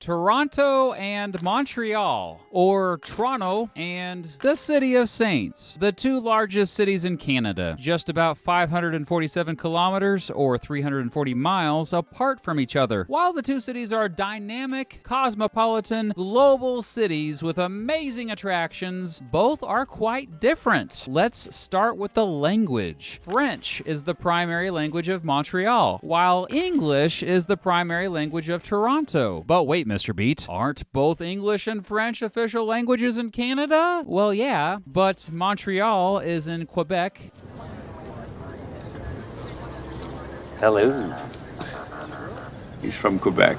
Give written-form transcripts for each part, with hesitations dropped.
Toronto and Montreal, or Toronto and the City of Saints, the two largest cities in Canada, just about 547 kilometers or 340 miles apart from each other. While the two cities are dynamic, cosmopolitan, global cities with amazing attractions, both are quite different. Let's start with the language. French is the primary language of Montreal, while English is the primary language of Toronto. But wait, Mr. Beat, aren't both English and French official languages in Canada? Well, yeah, but Montreal is in Quebec. Hello. He's from Quebec.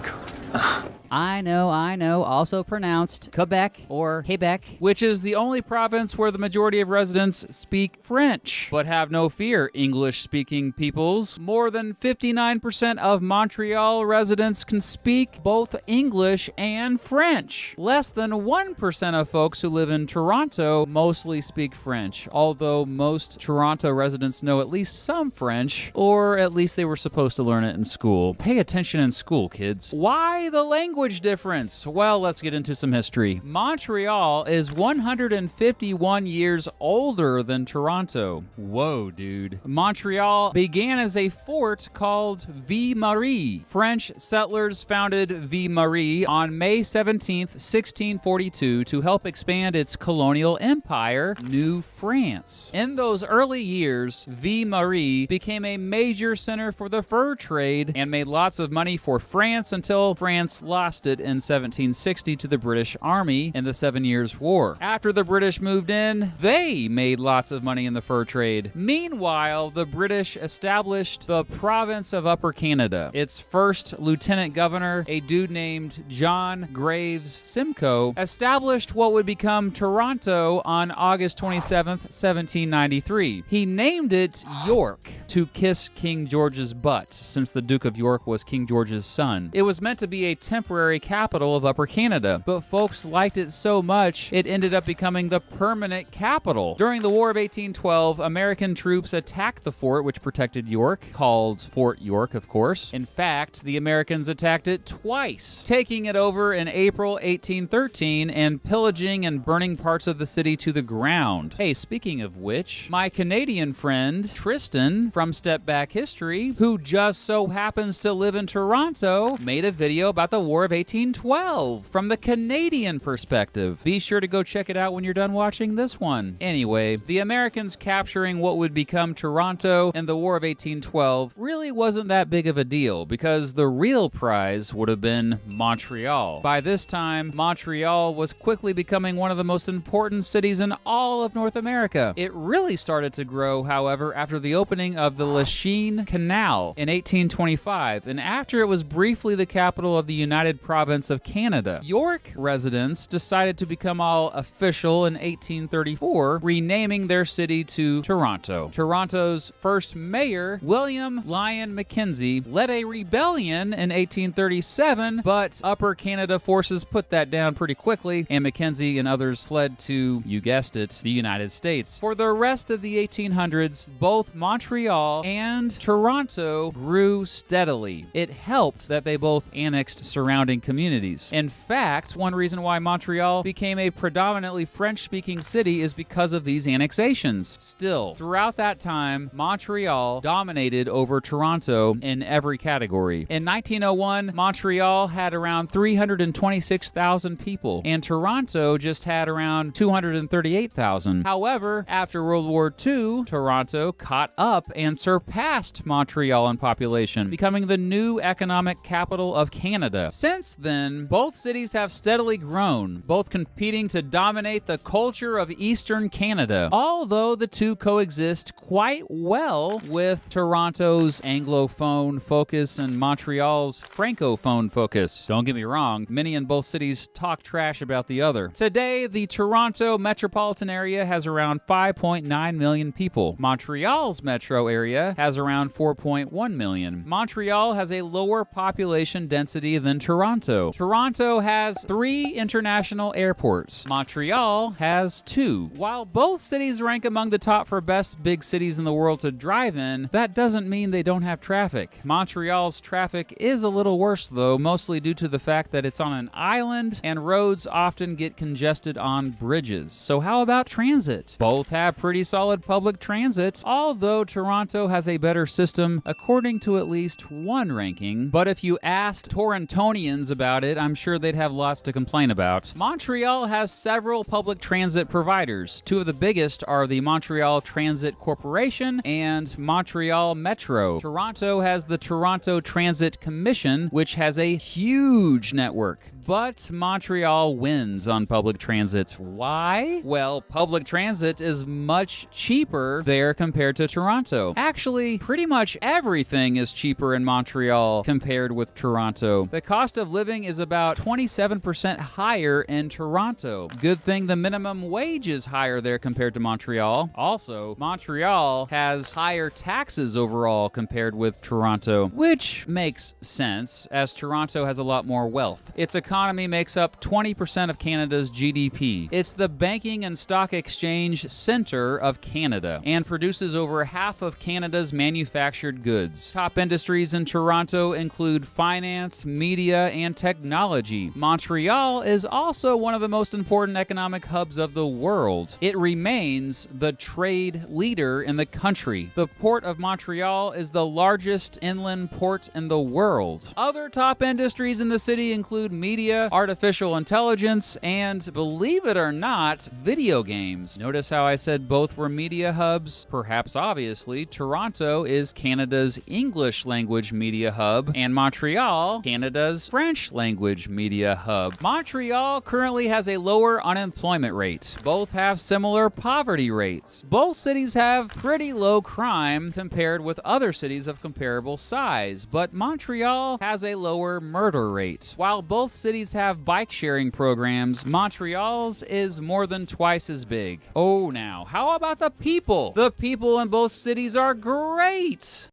I know, also pronounced Quebec or Quebec, which is the only province where the majority of residents speak French. But have no fear, English-speaking peoples. More than 59% of Montreal residents can speak both English and French. Less than 1% of folks who live in Toronto mostly speak French, although most Toronto residents know at least some French, or at least they were supposed to learn it in school. Pay attention in school, kids. Why the language difference? Well, let's get into some history. Montreal is 151 years older than Toronto. Whoa, dude. Montreal began as a fort called Ville-Marie. French settlers founded Ville-Marie on May 17th, 1642 to help expand its colonial empire, New France. In those early years, Ville-Marie became a major center for the fur trade and made lots of money for France until France lost it in 1760 to the British Army in the 7 Years' War. After the British moved in, they made lots of money in the fur trade. Meanwhile, the British established the province of Upper Canada. Its first lieutenant governor, a dude named John Graves Simcoe, established what would become Toronto on August 27th, 1793. He named it York to kiss King George's butt, since the Duke of York was King George's son. It was meant to be a temporary capital of Upper Canada, but folks liked it so much it ended up becoming the permanent capital. During the War of 1812, American troops attacked the fort which protected York, called Fort York, of course. In fact, the Americans attacked it twice, taking it over in April 1813 and pillaging and burning parts of the city to the ground. Hey, speaking of which, my Canadian friend Tristan from Step Back History, who just so happens to live in Toronto, made a video about the War of 1812 from the Canadian perspective. Be sure to go check it out when you're done watching this one. Anyway, the Americans capturing what would become Toronto in the War of 1812 really wasn't that big of a deal because the real prize would have been Montreal. By this time, Montreal was quickly becoming one of the most important cities in all of North America. It really started to grow, however, after the opening of the Lachine Canal in 1825, and after it was briefly the capital of the United Province of Canada. York residents decided to become all official in 1834, renaming their city to Toronto. Toronto's first mayor, William Lyon Mackenzie, led a rebellion in 1837, but Upper Canada forces put that down pretty quickly, and Mackenzie and others fled to, you guessed it, the United States. For the rest of the 1800s, both Montreal and Toronto grew steadily. It helped that they both annexed surrounding communities. In fact, one reason why Montreal became a predominantly French-speaking city is because of these annexations. Still, throughout that time, Montreal dominated over Toronto in every category. In 1901, Montreal had around 326,000 people, and Toronto just had around 238,000. However, after World War II, Toronto caught up and surpassed Montreal in population, becoming the new economic capital of Canada. Since then, both cities have steadily grown, both competing to dominate the culture of Eastern Canada, although the two coexist quite well with Toronto's Anglophone focus and Montreal's Francophone focus. Don't get me wrong, many in both cities talk trash about the other. Today, the Toronto metropolitan area has around 5.9 million people. Montreal's metro area has around 4.1 million. Montreal has a lower population density than Toronto, Toronto. Toronto has 3 international airports. Montreal has 2. While both cities rank among the top for best big cities in the world to drive in, that doesn't mean they don't have traffic. Montreal's traffic is a little worse though, mostly due to the fact that it's on an island and roads often get congested on bridges. So how about transit? Both have pretty solid public transit, although Toronto has a better system according to at least one ranking. But if you asked Torontonians about it, I'm sure they'd have lots to complain about. Montreal has several public transit providers. 2 of the biggest are the Montreal Transit Corporation and Montreal Metro. Toronto has the Toronto Transit Commission, which has a huge network. But Montreal wins on public transit. Why? Well, public transit is much cheaper there compared to Toronto. Actually, pretty much everything is cheaper in Montreal compared with Toronto. The cost of living is about 27% higher in Toronto. Good thing the minimum wage is higher there compared to Montreal. Also, Montreal has higher taxes overall compared with Toronto, which makes sense as Toronto has a lot more wealth. Its economy makes up 20% of Canada's GDP. It's the banking and stock exchange center of Canada and produces over half of Canada's manufactured goods. Top industries in Toronto include finance, media, and technology. Montreal is also one of the most important economic hubs of the world. It remains the trade leader in the country. The Port of Montreal is the largest inland port in the world. Other top industries in the city include media, artificial intelligence, and, believe it or not, video games. Notice how I said both were media hubs? Perhaps obviously, Toronto is Canada's English language media hub, and Montreal, Canada's French language media hub. Montreal currently has a lower unemployment rate. Both have similar poverty rates. Both cities have pretty low crime compared with other cities of comparable size, but Montreal has a lower murder rate. While both cities have bike sharing programs, Montreal's is more than twice as big. Oh, now, how about the people? The people in both cities are great.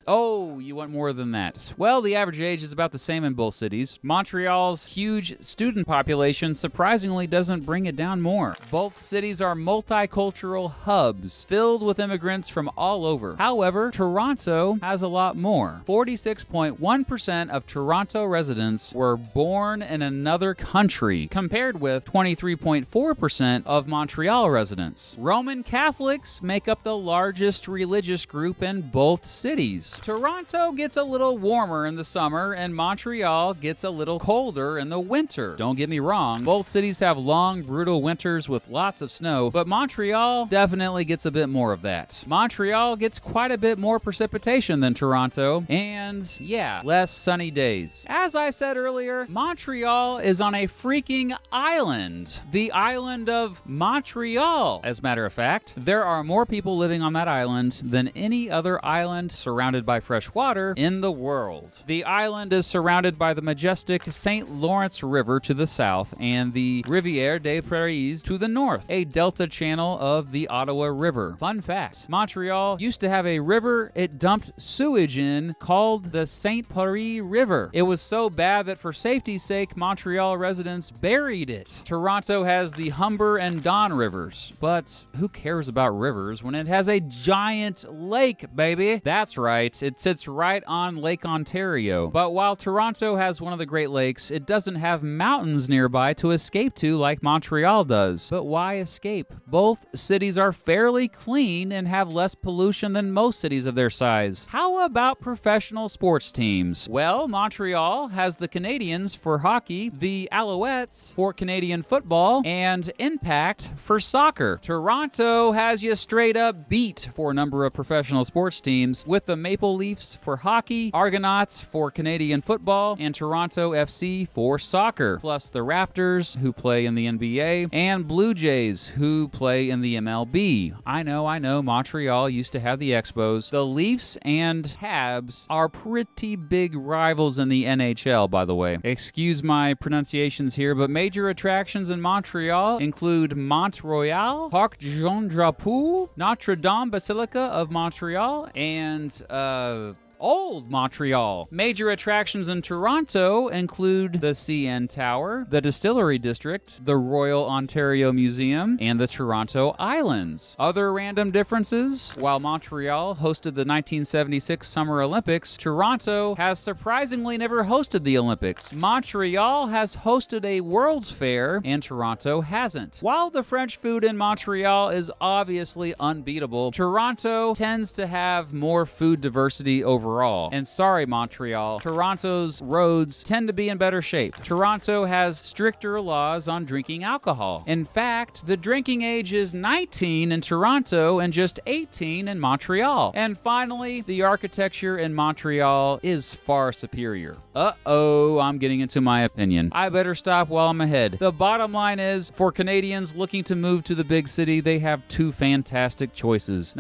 Oh, you want more than that? Well, the average age is about the same in both cities. Montreal's huge student population surprisingly doesn't bring it down more. Both cities are multicultural hubs filled with immigrants from all over. However, Toronto has a lot more. 46.1% of Toronto residents were born in another country, compared with 23.4% of Montreal residents. Roman Catholics make up the largest religious group in both cities. Toronto gets a little warmer in the summer, and Montreal gets a little colder in the winter. Don't get me wrong, both cities have long, brutal winters with lots of snow, but Montreal definitely gets a bit more of that. Montreal gets quite a bit more precipitation than Toronto, and yeah, less sunny days. As I said earlier, Montreal is on a freaking island. The island of Montreal, as a matter of fact. There are more people living on that island than any other island surrounded by fresh water in the world. The island is surrounded by the majestic St. Lawrence River to the south and the Rivière des Prairies to the north, a delta channel of the Ottawa River. Fun fact, Montreal used to have a river it dumped sewage in called the St. Paris River. It was so bad that for safety's sake, Montreal residents buried it. Toronto has the Humber and Don rivers, but who cares about rivers when it has a giant lake, baby? That's right. It sits right on Lake Ontario. But while Toronto has one of the Great Lakes, it doesn't have mountains nearby to escape to like Montreal does. But why escape? Both cities are fairly clean and have less pollution than most cities of their size. How about professional sports teams? Well, Montreal has the Canadiens for hockey, the Alouettes for Canadian football, and Impact for soccer. Toronto has you straight up beat for a number of professional sports teams, with the Maple Leafs for hockey, Argonauts for Canadian football, and Toronto FC for soccer, plus the Raptors, who play in the NBA, and Blue Jays, who play in the MLB. I know, Montreal used to have the Expos. The Leafs and Habs are pretty big rivals in the NHL, by the way. Excuse my pronunciations here, but major attractions in Montreal include Mont Royal, Parc Jean Drapeau, Notre Dame Basilica of Montreal, and Old Montreal. Major attractions in Toronto include the CN Tower, the Distillery District, the Royal Ontario Museum, and the Toronto Islands. Other random differences: while Montreal hosted the 1976 Summer Olympics, Toronto has surprisingly never hosted the Olympics. Montreal has hosted a World's Fair, and Toronto hasn't. While the French food in Montreal is obviously unbeatable, Toronto tends to have more food diversity overall. And sorry, Montreal, Toronto's roads tend to be in better shape. Toronto has stricter laws on drinking alcohol. In fact, the drinking age is 19 in Toronto and just 18 in Montreal. And finally, the architecture in Montreal is far superior. Uh-oh, I'm getting into my opinion. I better stop while I'm ahead. The bottom line is, for Canadians looking to move to the big city, they have two fantastic choices.